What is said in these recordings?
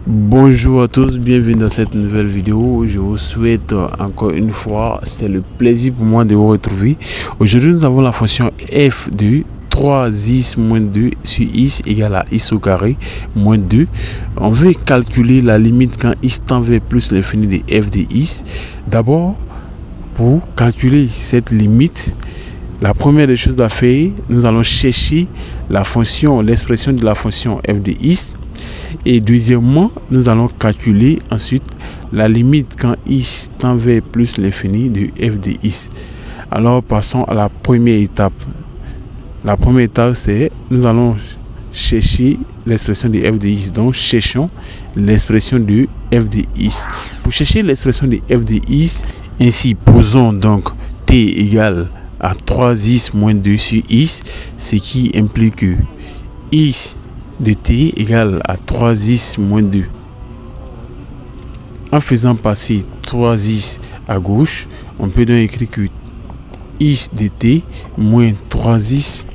Bonjour à tous, bienvenue dans cette nouvelle vidéo. Je vous souhaite encore une fois, c'est le plaisir pour moi de vous retrouver. Aujourd'hui nous avons la fonction f de 3x moins 2 sur x égale à x au carré moins 2. On veut calculer la limite quand x tend vers plus l'infini de f de x. D'abord, pour calculer cette limite, la première des choses à faire, nous allons chercher la fonction, l'expression de la fonction f de x. Et deuxièmement, nous allons calculer ensuite la limite quand x tend vers plus l'infini de f de x. Alors passons à la première étape. La première étape, c'est nous allons chercher l'expression de f de x. Donc cherchons l'expression de f de x. Pour chercher l'expression de f de x, ainsi posons donc t égale à 3x moins 2 sur x, ce qui implique que x de t égale à 3x moins 2. En faisant passer 3x à gauche, on peut donc écrire que x de t moins 3x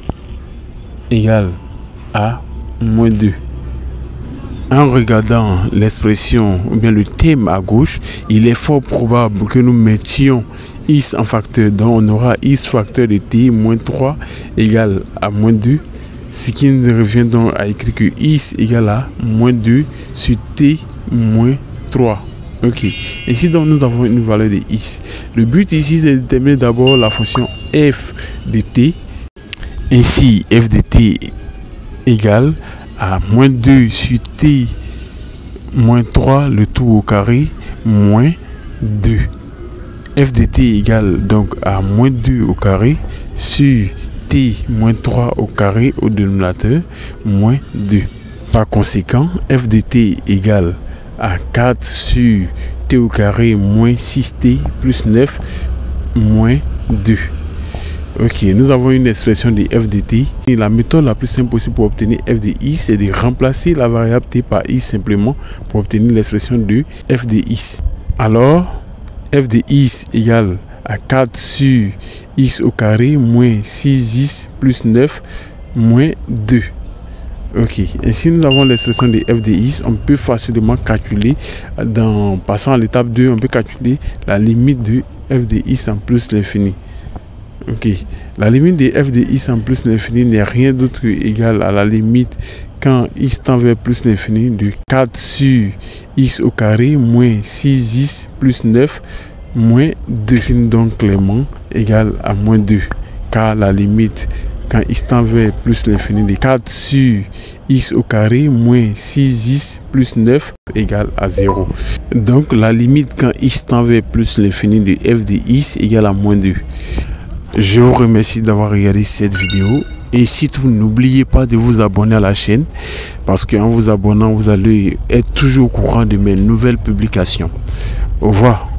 égale à moins 2. En regardant l'expression ou bien le thème à gauche, il est fort probable que nous mettions x en facteur. Donc on aura x facteur de t moins 3 égale à moins 2. Ce qui nous revient donc à écrire que x égale à moins 2 sur t moins 3. Ok. Ici donc nous avons une valeur de x. Le but ici c'est de déterminer d'abord la fonction f de t. Ainsi f de t égale à moins 2 sur t moins 3 le tout au carré moins 2. F de t égale donc à moins 2 au carré sur t moins 3 au carré au dénominateur moins 2. Par conséquent, f de t égale à 4 sur t au carré moins 6t plus 9 moins 2. Ok, nous avons une expression de f de t. Et la méthode la plus simple possible pour obtenir f de x, c'est de remplacer la variable t par x simplement pour obtenir l'expression de f de x. Alors, f de x égale à 4 sur x au carré moins 6x plus 9 moins 2. Ok, ainsi nous avons l'expression de f de x. On peut facilement calculer, en passant à l'étape 2, on peut calculer la limite de f de x en plus l'infini. Ok, la limite de f de x en plus l'infini n'est rien d'autre qu'égale à la limite quand x tend vers plus l'infini de 4 sur x au carré moins 6x plus 9 moins 2. C'est donc clairement égal à moins 2, car la limite quand x tend vers plus l'infini de 4 sur x au carré moins 6x plus 9 égale à 0. Donc la limite quand x tend vers plus l'infini de f de x égale à moins 2. Je vous remercie d'avoir regardé cette vidéo. Et surtout, n'oubliez pas de vous abonner à la chaîne, parce qu'en vous abonnant, vous allez être toujours au courant de mes nouvelles publications. Au revoir.